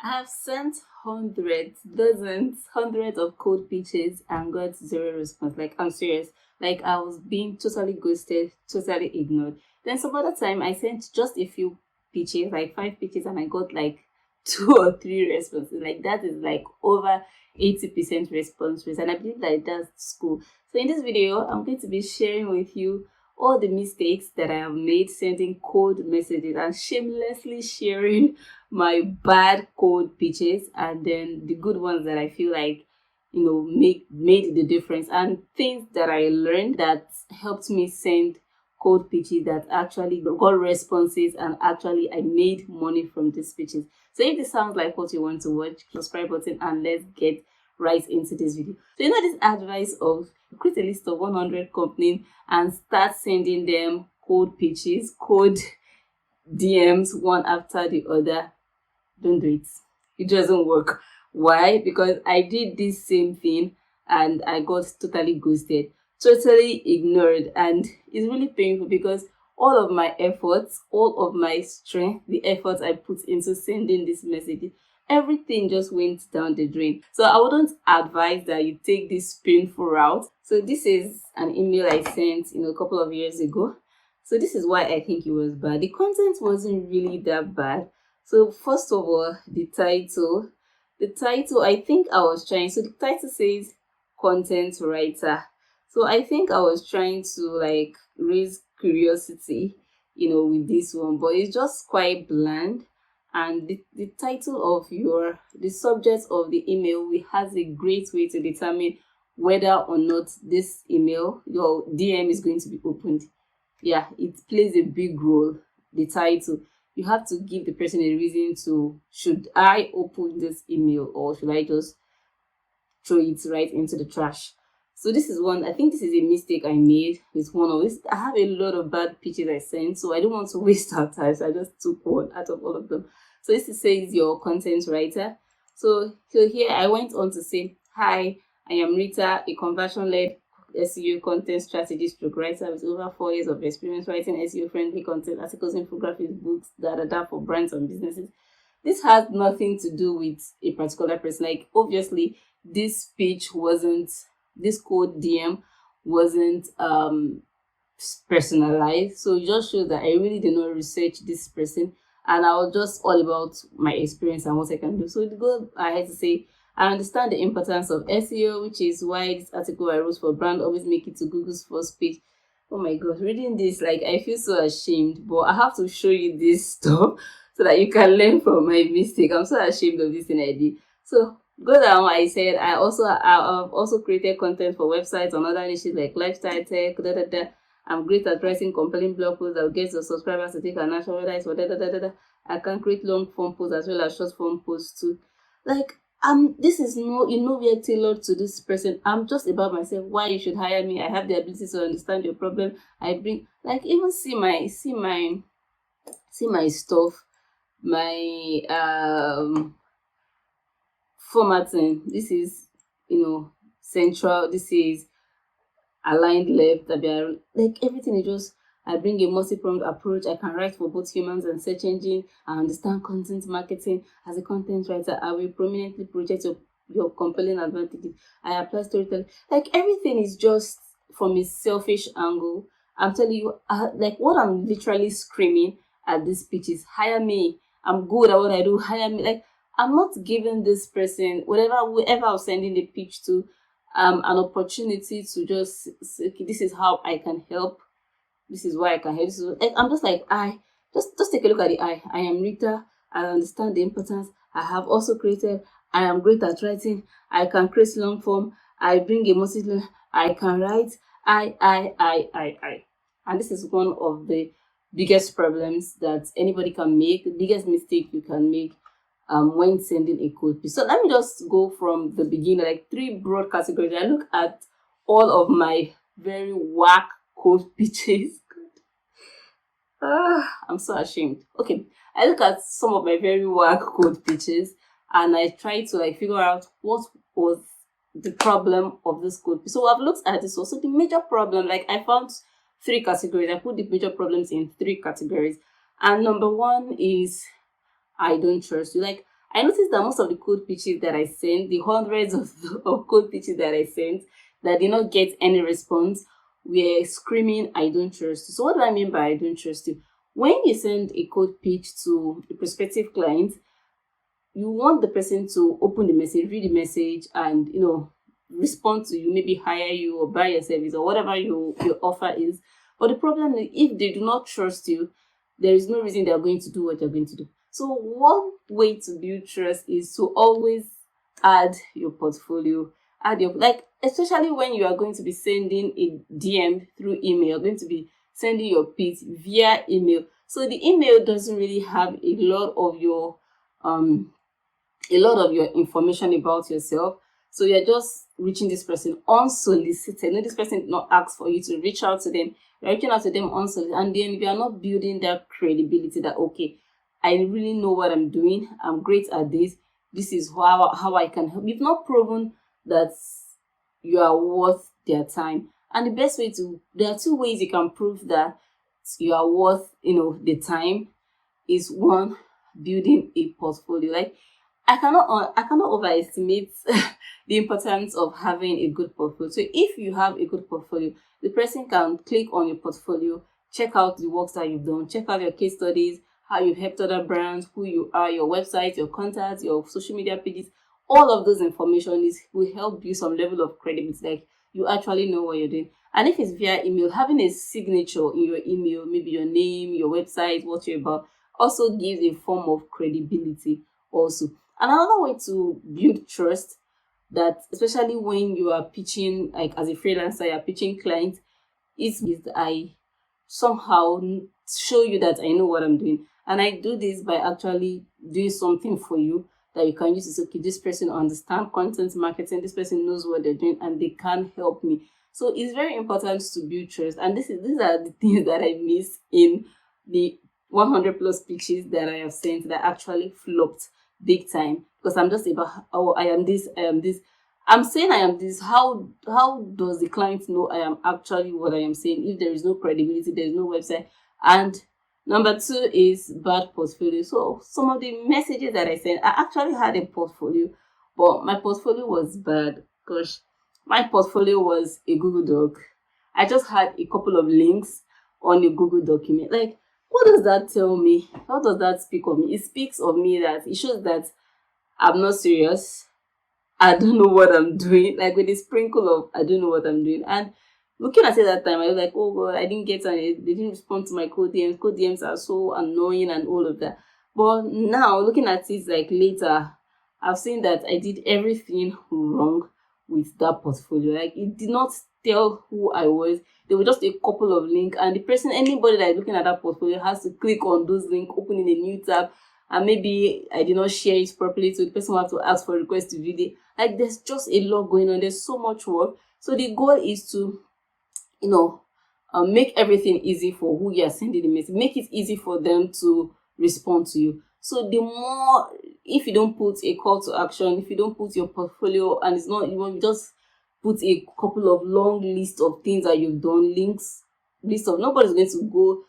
I have sent hundreds, dozens, hundreds of code pitches and got zero response. Like, I'm serious. Like, I was being totally ghosted, totally ignored. Then some other time, I sent just a few pitches, like 5 pitches, and I got like 2 or 3 responses. Like, that is like over 80% response rate. And I believe that that's cool. So in this video, I'm going to be sharing with you all the mistakes that I have made sending cold messages and shamelessly sharing my bad code pitches and then the good ones that I feel like made the difference, and things that I learned that helped me send code pitches that actually got responses, and actually I made money from these pitches. So if this sounds like what you want to watch, subscribe button and let's get right into this video. So this advice of create a list of 100 companies and start sending them cold pitches, cold DMs one after the other. Don't do it. It doesn't work. Why? Because I did this same thing and I got totally ghosted, totally ignored, and it's really painful because all of my efforts, all of my strength, the efforts I put into sending this message, everything just went down the drain. So I wouldn't advise that you take this painful route. So this is an email I sent a couple of years ago. So this is why I think it was bad. The content wasn't really that bad. So first of all, the title, I think I was trying, so the title says content writer. So I think I was trying to like raise curiosity, with this one, but it's just quite bland. And the title of the subject of the email has a great way to determine whether or not this email, your DM, is going to be opened. Yeah, it plays a big role, the title. You have to give the person a reason to, should I open this email or should I just throw it right into the trash? So this is one, I think this is a mistake I made with one of this. I have a lot of bad pitches I sent, so I don't want to waste our time. So I just took one out of all of them. So this says your content writer. So here I went on to say, hi, I am Rita, a conversion-led SEO content strategist stroke writer with over 4 years of experience writing SEO-friendly content, articles, infographics, books, for brands and businesses. This has nothing to do with a particular person. Like, obviously, this code DM wasn't personalized. So it just shows that I really did not research this person, and I was just all about my experience and what I can do. So to go ahead to say, I understand the importance of SEO, which is why this article I wrote for brand always make it to Google's first page. Oh my god, reading this, like, I feel so ashamed, but I have to show you this stuff so that you can learn from my mistake. I'm so ashamed of this thing I did. So go down, I said I've also created content for websites on other niches like lifestyle, tech, I'm great at writing compelling blog posts that will get your subscribers to take an action, whether it's for I can create long form posts as well as short form posts too. Like, this is nowhere tailored to this person. I'm just about myself. Why you should hire me? I have the ability to understand your problem. I bring, like, even see my stuff, my formatting. This is central. This is aligned left. Like, everything is just, I bring a multi-pronged approach. I can write for both humans and search engine. I understand content marketing. As a content writer, I will prominently project your compelling advantages. I apply storytelling. Like, everything is just from a selfish angle. I'm telling you, like, what I'm literally screaming at this pitch is, hire me. I'm good at what I do. Hire me. Like, I'm not giving this person, whoever I'm sending the pitch to, an opportunity to just say, okay, this is how I can help. This is why I can help. I'm just like, just take a look at the I am Rita. I understand the importance. I have also created. I am great at writing. I can create long form. I bring a message. I can write. I. And this is one of the biggest problems that anybody can make. The biggest mistake you can make when sending a code pitch. So let me just go from the beginning, like 3 broad categories. I look at all of my very whack code pitches. I'm so ashamed. Okay, I look at some of my very whack code pitches and I try to figure out what was the problem of this code pitch. So I've looked at this. Also, the major problem, like, I found 3 categories. I put the major problems in 3 categories. And number 1 is, I don't trust you. Like, I noticed that most of the code pitches that I sent, the hundreds of code pitches that I sent that did not get any response, were screaming, I don't trust you. So what do I mean by I don't trust you? When you send a code pitch to a prospective client, you want the person to open the message, read the message, and respond to you, maybe hire you or buy your service or whatever your offer is. But the problem is, if they do not trust you, there is no reason they are going to do what you're going to do. So one way to build trust is to always add your portfolio, especially when you are going to be sending a DM through email, you're going to be sending your pitch via email. So the email doesn't really have a lot of your information about yourself. So you're just reaching this person unsolicited. No, this person did not ask for you to reach out to them. You're reaching out to them unsolicited, and then you are not building that credibility that, okay, I really know what I'm doing. I'm great at this. This is how I can help. You've not proven that you are worth their time. And the best way there are two ways you can prove that you are worth, the time. Is one, building a portfolio. Like, I cannot overestimate the importance of having a good portfolio. So if you have a good portfolio, the person can click on your portfolio, check out the works that you've done, check out your case studies, how you've helped other brands, who you are, your website, your contacts, your social media pages. All of those information will help build some level of credibility, like you actually know what you're doing. And if it's via email, having a signature in your email, maybe your name, your website, what you're about, also gives a form of credibility also. Another way to build trust, that especially when you are pitching, like as a freelancer, you're pitching clients, is I somehow show you that I know what I'm doing. And I do this by actually doing something for you that you can use. Is, okay, this person understands content marketing, this person knows what they're doing, and they can help me. So it's very important to build trust. And these are the things that I miss in the 100 plus pitches that I have sent that actually flopped big time, because I'm just about, oh, I am this, I'm saying I am this. How does the client know I am actually what I am saying if there is no credibility, there is no website? And number two is bad portfolio. So some of the messages that I sent, I actually had a portfolio, but my portfolio was bad. Gosh, my portfolio was a Google Doc. I just had a couple of links on a Google document. Like, what does that tell me? How does that speak of me? It speaks of me that it shows that I'm not serious. I don't know what I'm doing. Like, with a sprinkle of I don't know what I'm doing. And looking at it that time, I was like, oh God, I didn't get any. They didn't respond to my code DMs. Code DMs are so annoying and all of that. But now, looking at it like later, I've seen that I did everything wrong with that portfolio. Like, it did not tell who I was. There were just a couple of links, and the person, anybody that is looking at that portfolio, has to click on those links, opening a new tab, and maybe I did not share it properly, so the person will have to ask for a request to view it. Like, there's just a lot going on. There's so much work. So the goal is to, make everything easy for who you are sending the message. Make it easy for them to respond to you. So the more, if you don't put a call to action, if you don't put your portfolio, and it's not, you just put a couple of long list of things that you've done, list of, nobody's going to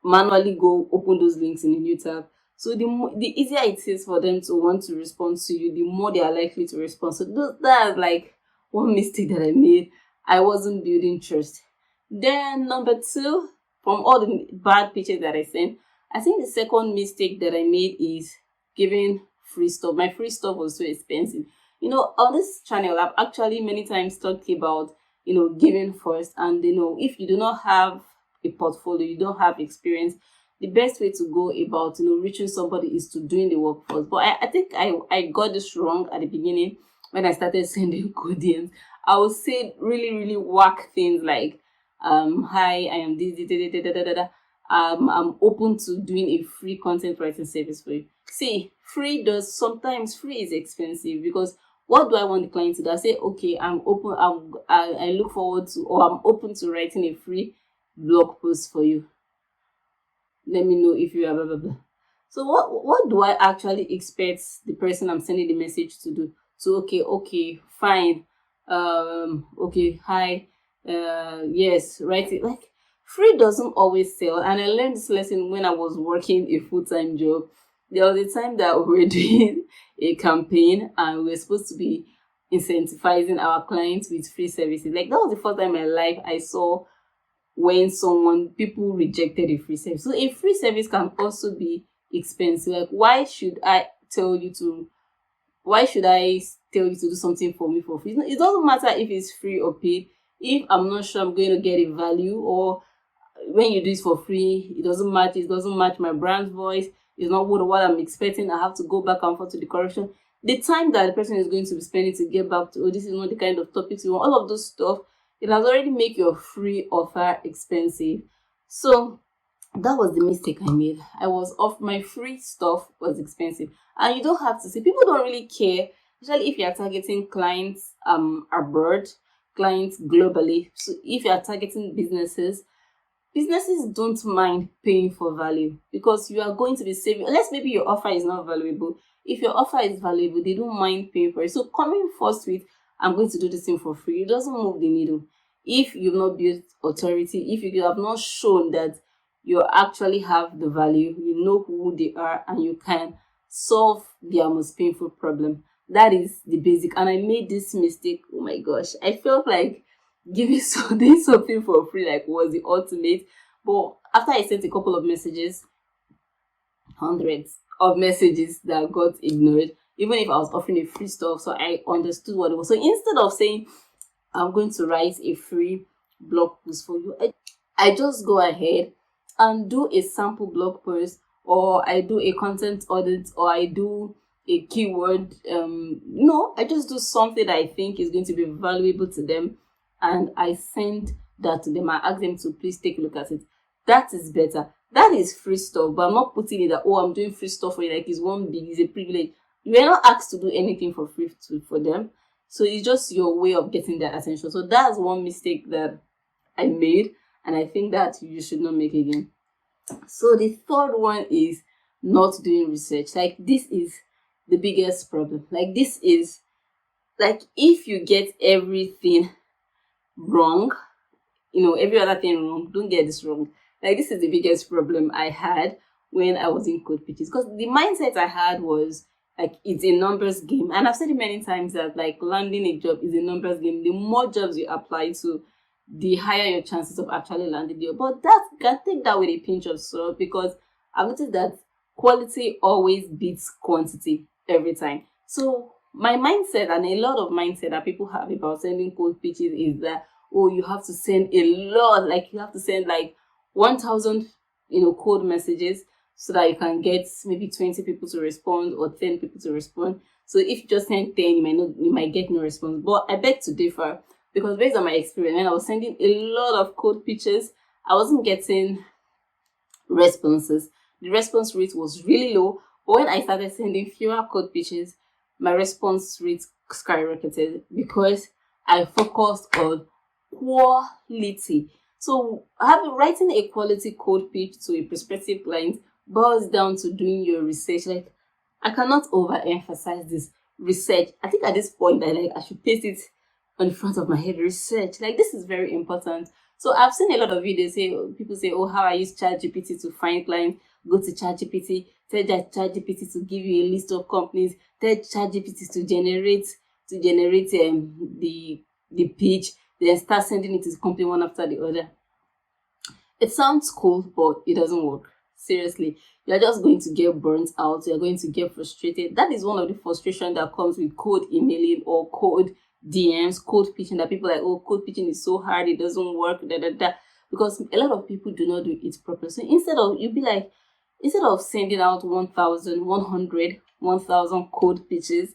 manually go open those links in a new tab. So the easier it is for them to want to respond to you, the more they are likely to respond. So that's like one mistake that I made. I wasn't building trust. Then number two, from all the bad pitches that I sent, I think the second mistake that I made is giving free stuff. My free stuff was so expensive. On this channel, I've actually many times talked about, giving first. And, if you do not have a portfolio, you don't have experience, the best way to go about, reaching somebody is to doing the work first. But I think I got this wrong at the beginning when I started sending code DMs. I would say really, really whack things like, hi, I am this, I'm open to doing a free content writing service for you. See, sometimes free is expensive, because what do I want the client to do? I say, okay, I'm open, I look forward to, or I'm open to writing a free blog post for you. Let me know if you are blah, blah, blah. So what do I actually expect the person I'm sending the message to do? So, okay, fine. Okay, hi. Yes, write it. Like, free doesn't always sell. And I learned this lesson when I was working a full-time job. there was a time that we were doing a campaign and we were supposed to be incentivizing our clients with free services. Like that was the first time in my life I saw when people rejected a free service. So a free service can also be expensive. Like why should I tell you to do something for me for free? It doesn't matter if it's free or paid. If I'm not sure I'm going to get a value, or when you do it for free, it doesn't match my brand voice, it's not what I'm expecting, I have to go back and forth to the correction. The time that the person is going to be spending to get back to, oh, this is not the kind of topics you want, all of those stuff, it has already make your free offer expensive. So that was the mistake I made. My free stuff was expensive. And you don't have to see, people don't really care, especially if you're targeting clients abroad, clients globally. So if you're targeting businesses don't mind paying for value, because you are going to be saving, unless maybe your offer is not valuable. If your offer is valuable, they don't mind paying for it. So coming first with, I'm going to do this thing for free, it doesn't move the needle. If you've not built authority, if you have not shown that you actually have the value, you know who they are, and you can solve their most painful problem. That is the basic. And I made this mistake. Oh my gosh, I felt like doing something for free like was the ultimate. But after I sent a couple of messages, hundreds of messages that got ignored, even if I was offering a free stuff, so I understood what it was. So instead of saying I'm going to write a free blog post for you, I just go ahead and do a sample blog post, or I do a content audit, or I do a keyword. I just do something that I think is going to be valuable to them, and I send that to them. I ask them to please take a look at it. That is better. That is free stuff, but I'm not putting it that, oh, I'm doing free stuff for you, like it's a privilege. You are not asked to do anything for free for them. So it's just your way of getting their attention. So that's one mistake that I made, and I think that you should not make again. So the third one is not doing research. Like this is the biggest problem. Like this is like, if you get everything wrong, every other thing wrong, don't get this wrong. Like this is the biggest problem I had when I was in code pitches, because the mindset I had was like, it's a numbers game. And I've said it many times that like landing a job is a numbers game. The more jobs you apply to, the higher your chances of actually landing the job. But that, you can take that with a pinch of salt, because I've noticed that quality always beats quantity every time. So my mindset, and a lot of mindset that people have about sending code pitches, is that, oh, you have to send a lot, like you have to send like 1,000 code messages so that you can get maybe 20 people to respond or 10 people to respond. So if you just send 10, you might get no response. But I beg to differ, because based on my experience, when I was sending a lot of code pitches, I wasn't getting responses. The response rate was really low. But when I started sending fewer code pitches, my response rate skyrocketed, because I focused on quality. So writing a quality code pitch to a prospective client boils down to doing your research. Like, I cannot overemphasize this research. I think at this point I should paste it on the front of my head. Research, like this is very important. So I've seen a lot of videos people say, oh, how I use ChatGPT to find clients. Go to ChatGPT, tell ChatGPT to give you a list of companies, tell ChatGPT to generate the pitch, then start sending it to the company one after the other. It sounds cool, but it doesn't work. Seriously, you're just going to get burnt out. You're going to get frustrated. That is one of the frustration that comes with code emailing or code DMs, code pitching, that people are like, oh, code pitching is so hard, it doesn't work, because a lot of people do not do it properly. So instead of sending out 1,000 code pitches,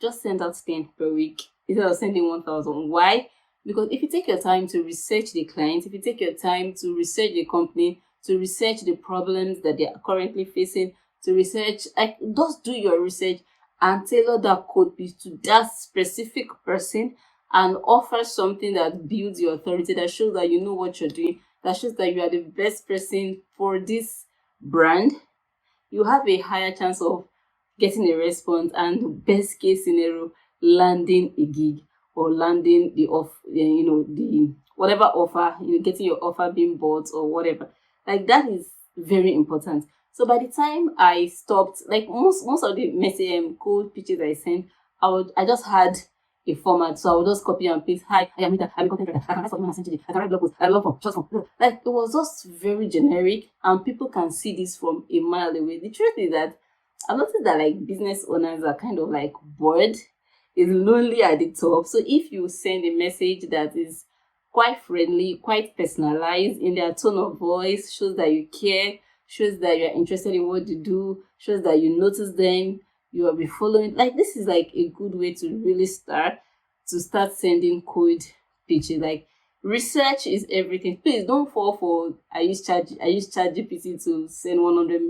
just send out 10 per week instead of sending 1,000. Why? Because if you take your time to research the client, if you take your time to research the company, to research the problems that they are currently facing, just do your research and tailor that code pitch to that specific person, and offer something that builds your authority, that shows that you know what you're doing, that shows that you are the best person for this brand. You have a higher chance of getting a response, and best case scenario, landing a gig, or landing the whatever offer, getting your offer being bought or whatever. Like that is very important. So by the time I stopped, like most of the message code pitches I sent, I just had a format, so I would just copy and paste. Hi, I am Rita. I'm a content writer. I can write for you essentially. I can write blog posts. I love form, short form. Like, it was just very generic, and people can see this from a mile away. The truth is that I've noticed that like business owners are kind of like bored, is lonely at the top. So if you send a message that is quite friendly, quite personalized in their tone of voice, shows that you care, shows that you're interested in what you do, shows that you notice them, you will be following. Like, this is like a good way to really start sending code pitches. Like, research is everything. Please don't fall for I use ChatGPT to send 100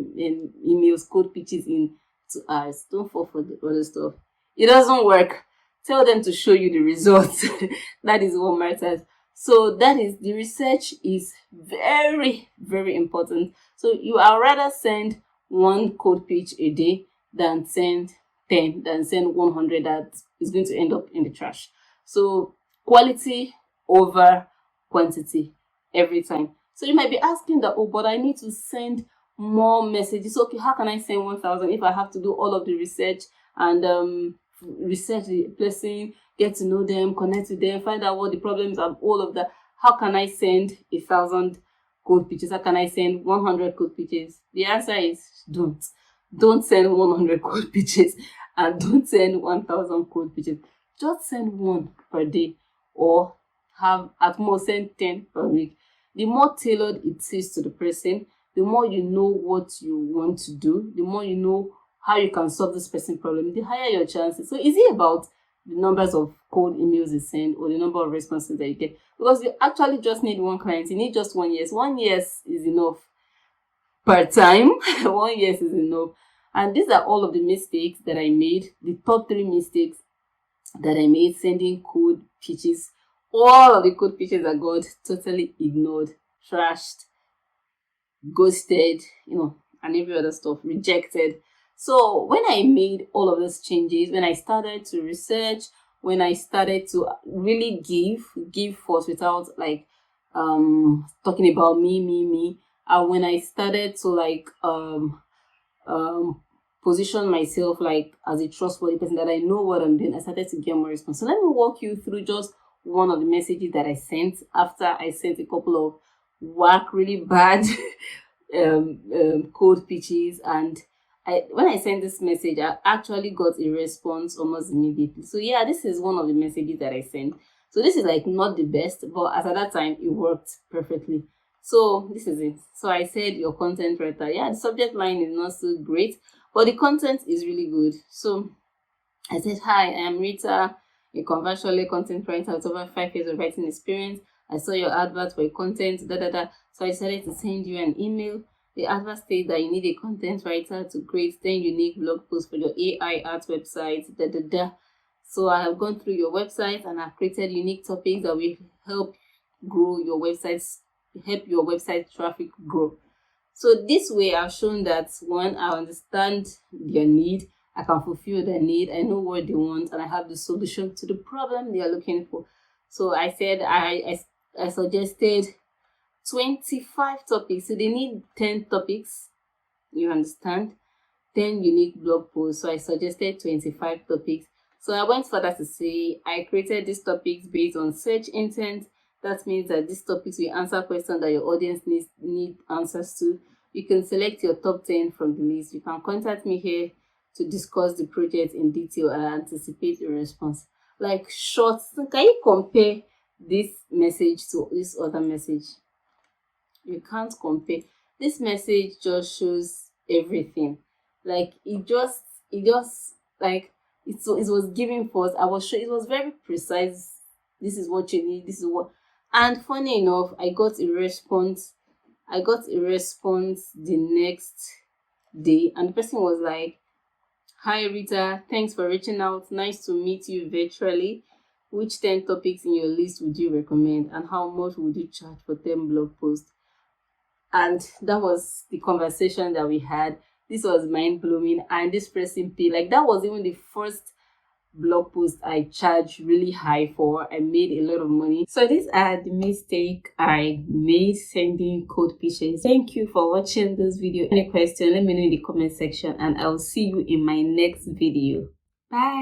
emails, code pitches in 2 hours. Don't fall for the other stuff. It doesn't work. Tell them to show you the results. That is what matters. So that is, the research is very, very important. So you are rather send one code pitch a day than send 10, than send 100 that is going to end up in the trash. So quality over quantity every time. So you might be asking that, oh, but I need to send more messages. Okay, how can I send 1,000 if I have to do all of the research and research the person, get to know them, connect with them, find out what the problems are, all of that? How can I send 1,000 code pitches? How can I send 100 code pitches? The answer is don't. Don't send 100 code pitches, and don't send 1,000 code pitches. Just send one per day, or have at most send 10 per week. The more tailored it is to the person, the more you know what you want to do, the more you know how you can solve this person's problem, the higher your chances. So is it about the numbers of cold emails you send or the number of responses that you get? Because you actually just need one client. You need just 1 yes. 1 yes is enough per time. 1 yes is enough. And these are all of the mistakes that I made. The top 3 mistakes that I made sending code pitches. All of the code pitches I got totally ignored, trashed, ghosted, and every other stuff, rejected. So when I made all of those changes, when I started to research, when I started to really give force without like talking about me, and when I started to like position myself like as a trustworthy person, that I know what I'm doing, I started to get more response. So let me walk you through just one of the messages that I sent after I sent a couple of really bad code pitches. And when I sent this message, I actually got a response almost immediately. So yeah, this is one of the messages that I sent. So this is like not the best, but at that time it worked perfectly. So this is it. So I said, your content writer. Yeah, the subject line is not so great, but the content is really good. So I said, hi, I am Rita, a conventional content writer with over 5 years of writing experience. I saw your advert for your content, So I decided to send you an email. The advert states that you need a content writer to create 10 unique blog posts for your AI art website, So I have gone through your website and I've created unique topics that will help your website traffic grow. So this way I've shown that, one, I understand their need, I can fulfill their need, I know what they want, and I have the solution to the problem they are looking for. So I said I suggested 25 topics. So they need 10 topics, you understand, 10 unique blog posts. So I suggested 25 topics. So I went further to say I created these topics based on search intent. That means that these topics will answer questions that your audience need answers to. You can select your top 10 from the list. You can contact me here to discuss the project in detail and anticipate your response. Like, short. Can you compare this message to this other message? You can't compare. This message just shows everything. Like, it just like it was giving forth. It was very precise. This is what you need. This is what. And funny enough, I got a response the next day, and the person was like, hi Rita, thanks for reaching out. Nice to meet you virtually. Which 10 topics in your list would you recommend, and how much would you charge for 10 blog posts? And that was the conversation that we had. This was mind blowing, and this person paid. Like, that was even the first blog post I charged really high for. I made a lot of money. So these are the mistake I made sending code pitches. Thank you for watching this video. Any question, let me know in the comment section, and I'll see you in my next video. Bye.